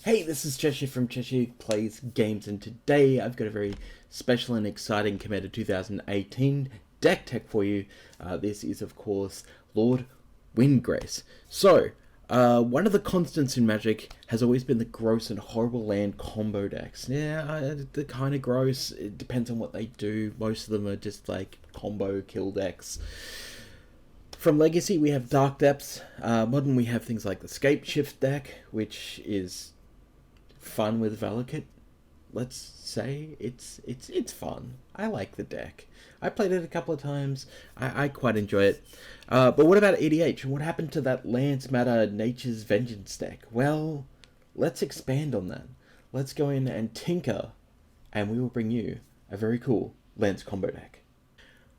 Hey, this is Cheshire from Cheshire Plays Games, and today I've got a very special and exciting Commander 2018 deck tech for you. This is, of course, Lord Windgrace. So, one of the constants in Magic has always been the gross and horrible land combo decks. Yeah, they're kind of gross. It depends on what they do. Most of them are just like combo kill decks. From Legacy, we have Dark Depths. Modern, we have things like the Scapeshift deck, which is fun with Valakut. Let's say it's fun. I like the deck. I played it a couple of times. I quite enjoy it. But what about EDH? What happened to that Lands Matter Nature's Vengeance deck? Well, let's expand on that. Let's go in and tinker, and we will bring you a very cool Lands combo deck.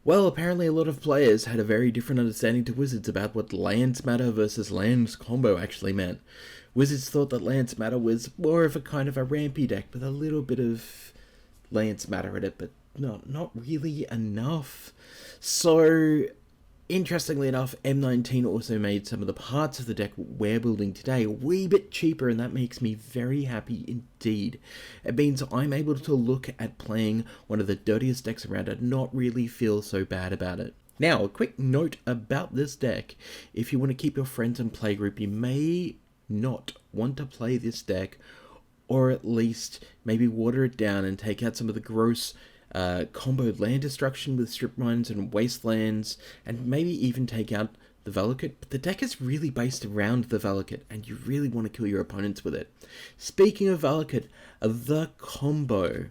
Well, apparently a lot of players had a very different understanding to Wizards about what Lands Matter versus Lands combo actually meant. Wizards thought that Lands Matter was more of a kind of a rampy deck with a little bit of Lands Matter in it, but not really enough. So, interestingly enough, M19 also made some of the parts of the deck we're building today a wee bit cheaper, and that makes me very happy indeed. It means I'm able to look at playing one of the dirtiest decks around and not really feel so bad about it. Now, a quick note about this deck. If you want to keep your friends and playgroup, you may not want to play this deck, or at least maybe water it down and take out some of the gross combo land destruction with strip mines and wastelands, and maybe even take out the Valakut. But the deck is really based around the Valakut, and you really want to kill your opponents with it. Speaking of Valakut, the combo.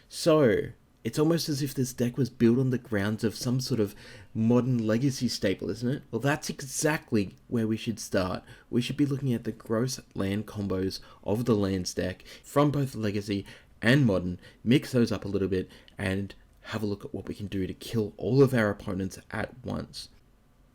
So, it's almost as if this deck was built on the grounds of some sort of modern legacy staple, isn't it? Well, that's exactly where we should start. We should be looking at the gross land combos of the lands deck from both legacy and modern, mix those up a little bit, and have a look at what we can do to kill all of our opponents at once.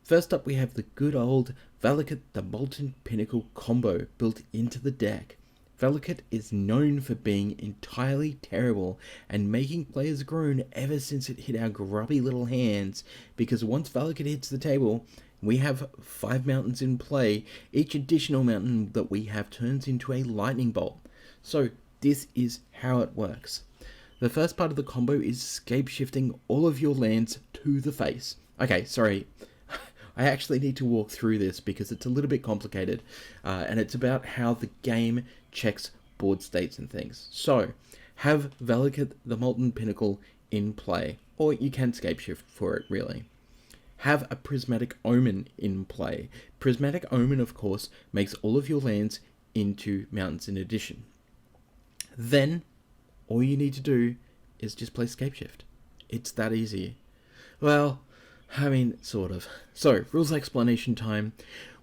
First up, we have the good old Valakut the Molten Pinnacle combo built into the deck. Valakut is known for being entirely terrible and making players groan ever since it hit our grubby little hands, because once Valakut hits the table, we have 5 mountains in play. Each additional mountain that we have turns into a lightning bolt. So this is how it works. The first part of the combo is scape-shifting all of your lands to the face. Okay, sorry. I actually need to walk through this because it's a little bit complicated, and it's about how the game checks board states and things. So, have Valakut the Molten Pinnacle in play, or you can scapeshift for it really. Have a Prismatic Omen in play. Prismatic Omen, of course, makes all of your lands into mountains in addition. Then, all you need to do is just play Scapeshift. It's that easy. Well, I mean, sort of. So, rules explanation time.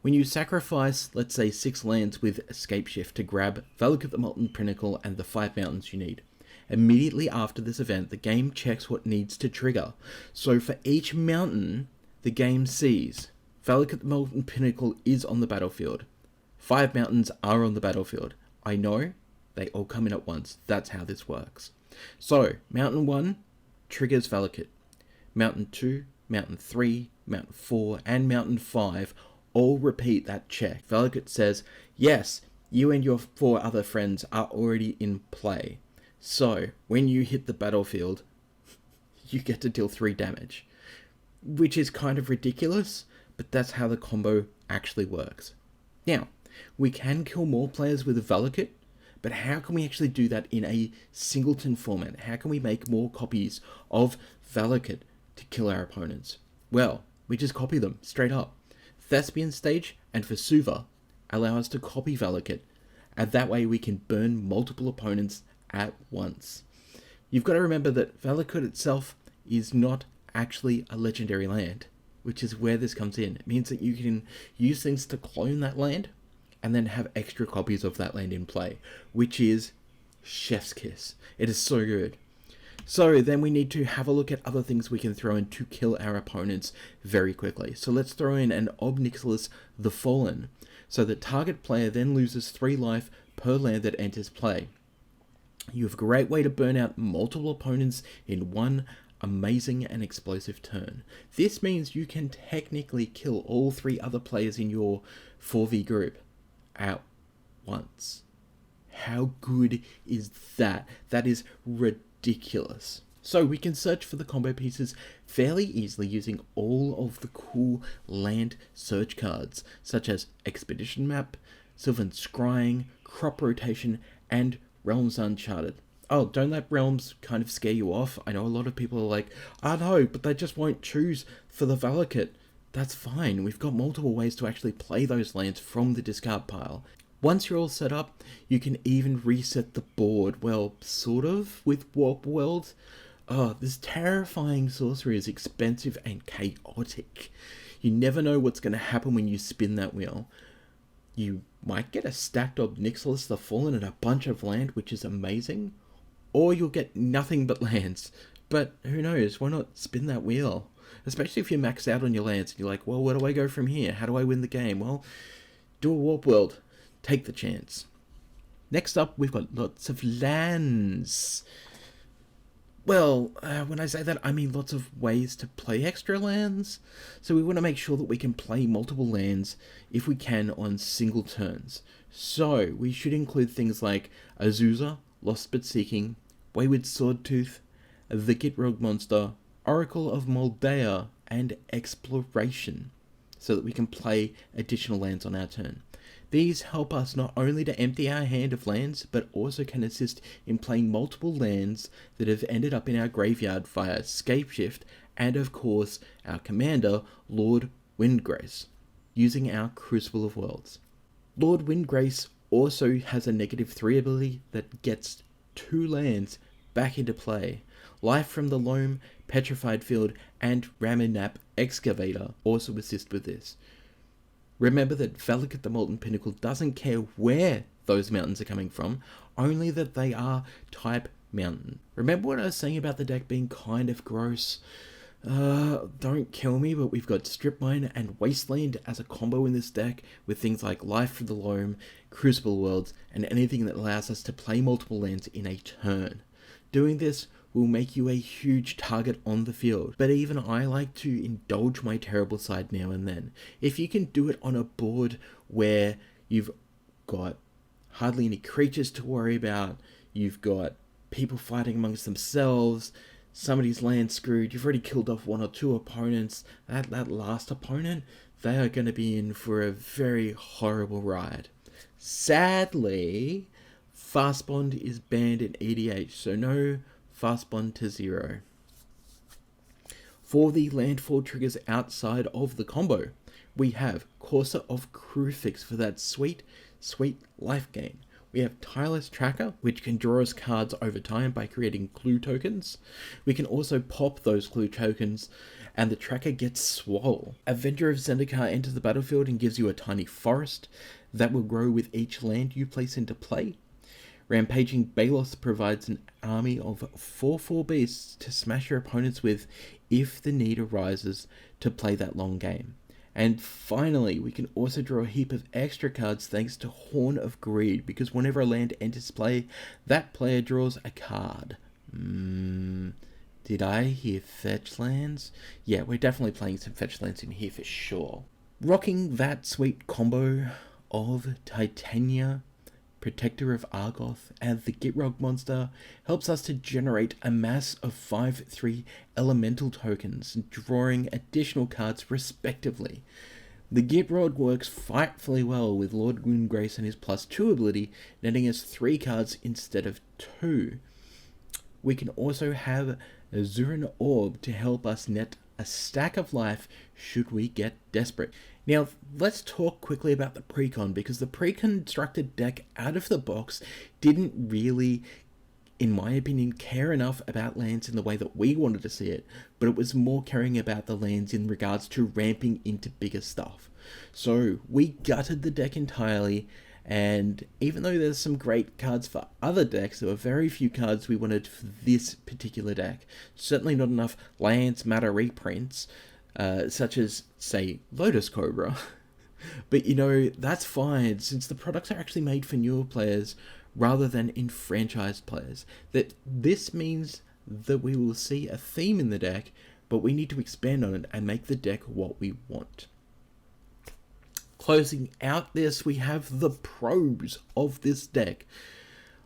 When you sacrifice, let's say, 6 lands with Scapeshift to grab Valakut the Molten Pinnacle and the 5 mountains you need, immediately after this event, the game checks what needs to trigger. So for each mountain, the game sees Valakut the Molten Pinnacle is on the battlefield. 5 mountains are on the battlefield. I know, they all come in at once. That's how this works. So, Mountain 1 triggers Valakut. Mountain 2, Mountain 3, Mountain 4, and Mountain 5 all repeat that check. Valakut says, yes, you and your 4 other friends are already in play. So, when you hit the battlefield, you get to deal 3 damage. Which is kind of ridiculous, but that's how the combo actually works. Now, we can kill more players with Valakut, but how can we actually do that in a singleton format? How can we make more copies of Valakut to kill our opponents? Well, we just copy them, straight up. Thespian Stage and Vesuva allow us to copy Valakut, and that way we can burn multiple opponents at once. You've got to remember that Valakut itself is not actually a legendary land, which is where this comes in. It means that you can use things to clone that land, and then have extra copies of that land in play, which is chef's kiss. It is so good. So then we need to have a look at other things we can throw in to kill our opponents very quickly. So let's throw in an Ob Nixilis the Fallen, so the target player then loses 3 life per land that enters play. You have a great way to burn out multiple opponents in one amazing and explosive turn. This means you can technically kill all 3 other players in your 4v group at once. How good is that? That is ridiculous. So we can search for the combo pieces fairly easily using all of the cool land search cards, such as Expedition Map, Sylvan Scrying, Crop Rotation, and Realms Uncharted. Oh, don't let Realms kind of scare you off. I know a lot of people are like, oh no, but they just won't choose for the Valor Kit. That's fine, we've got multiple ways to actually play those lands from the discard pile. Once you're all set up, you can even reset the board, well, sort of, with Warp World. Oh, this terrifying sorcery is expensive and chaotic. You never know what's going to happen when you spin that wheel. You might get a stacked Ob Nixilis the Fallen and a bunch of land, which is amazing. Or you'll get nothing but lands. But who knows, why not spin that wheel? Especially if you're maxed out on your lands and you're like, well, where do I go from here? How do I win the game? Well, do a Warp World. Take the chance. Next up, we've got lots of lands. Well, when I say that, I mean lots of ways to play extra lands. So we want to make sure that we can play multiple lands if we can on single turns. So we should include things like Azusa, Lost But Seeking, Wayward Swordtooth, the Gitrog Monster, Oracle of Moldea, and Exploration, so that we can play additional lands on our turn. These help us not only to empty our hand of lands, but also can assist in playing multiple lands that have ended up in our graveyard via Scapeshift, and of course our commander, Lord Windgrace, using our Crucible of Worlds. Lord Windgrace also has a -3 ability that gets 2 lands back into play. Life from the Loam, Petrified Field, and Raminap Excavator also assist with this. Remember that Valakut the Molten Pinnacle doesn't care where those mountains are coming from, only that they are type mountain. Remember what I was saying about the deck being kind of gross? Don't kill me, but we've got Strip Mine and Wasteland as a combo in this deck with things like Life from the Loam, Crucible Worlds, and anything that allows us to play multiple lands in a turn. Doing this will make you a huge target on the field, but even I like to indulge my terrible side now and then. If you can do it on a board where you've got hardly any creatures to worry about, you've got people fighting amongst themselves, somebody's land screwed, you've already killed off 1 or 2 opponents, that last opponent, they are going to be in for a very horrible ride. Sadly, Fast Bond is banned in EDH, so no Fast Bond to 0. For the landfall triggers outside of the combo, we have Courser of Crucifix for that sweet, sweet life gain. We have Tireless Tracker, which can draw us cards over time by creating clue tokens. We can also pop those clue tokens, and the tracker gets swole. Avenger of Zendikar enters the battlefield and gives you a tiny forest that will grow with each land you place into play. Rampaging Balos provides an army of 4/4 beasts to smash your opponents with if the need arises to play that long game. And finally, we can also draw a heap of extra cards thanks to Horn of Greed, because whenever a land enters play, that player draws a card. Did I hear fetch lands? Yeah, we're definitely playing some fetch lands in here for sure. Rocking that sweet combo of Titania, Protector of Argoth, and the Gitrog Monster helps us to generate a mass of 5/3 elemental tokens, drawing additional cards respectively. The Gitrog works frightfully well with Lord Windgrace and his +2 ability, netting us 3 cards instead of 2. We can also have Azuran Orb to help us net a stack of life should we get desperate. Now, let's talk quickly about the precon, because the pre-constructed deck out of the box didn't really, in my opinion, care enough about lands in the way that we wanted to see it, but it was more caring about the lands in regards to ramping into bigger stuff. So we gutted the deck entirely, and even though there's some great cards for other decks, there were very few cards we wanted for this particular deck. Certainly not enough lands matter reprints, such as, say, Lotus Cobra. But you know, that's fine, since the products are actually made for newer players rather than enfranchised players. That this means that we will see a theme in the deck, but we need to expand on it and make the deck what we want. Closing out this, we have the pros of this deck.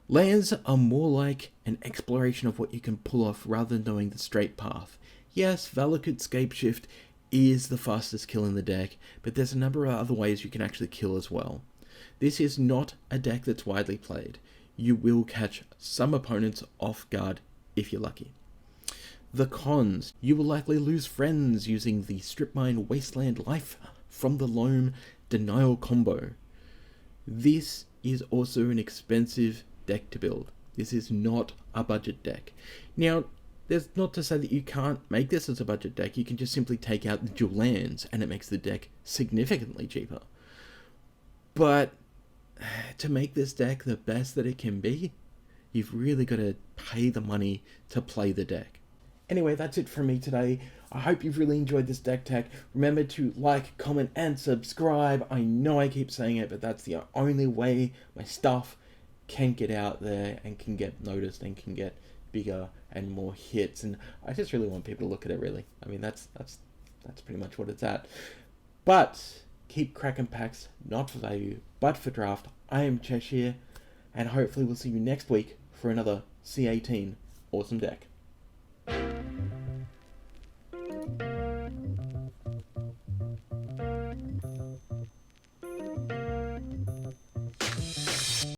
Lands are more like an exploration of what you can pull off rather than knowing the straight path. Yes, Valakut Scapeshift is the fastest kill in the deck, but there's a number of other ways you can actually kill as well. This is not a deck that's widely played. You will catch some opponents off guard if you're lucky. The cons: you will likely lose friends using the Strip Mine Wasteland Life from the Loam Denial combo. This is also an expensive deck to build. This is not a budget deck. Now, there's not to say that you can't make this as a budget deck. You can just simply take out the dual lands and it makes the deck significantly cheaper. But to make this deck the best that it can be, you've really got to pay the money to play the deck. Anyway, that's it from me today. I hope you've really enjoyed this deck tech. Remember to like, comment, and subscribe. I know I keep saying it, but that's the only way my stuff can get out there and can get noticed and can get bigger and more hits. And I just really want people to look at it, really. I mean, that's pretty much what it's at. But keep cracking packs, not for value, but for draft. I am Cheshire, and hopefully we'll see you next week for another C18 awesome deck.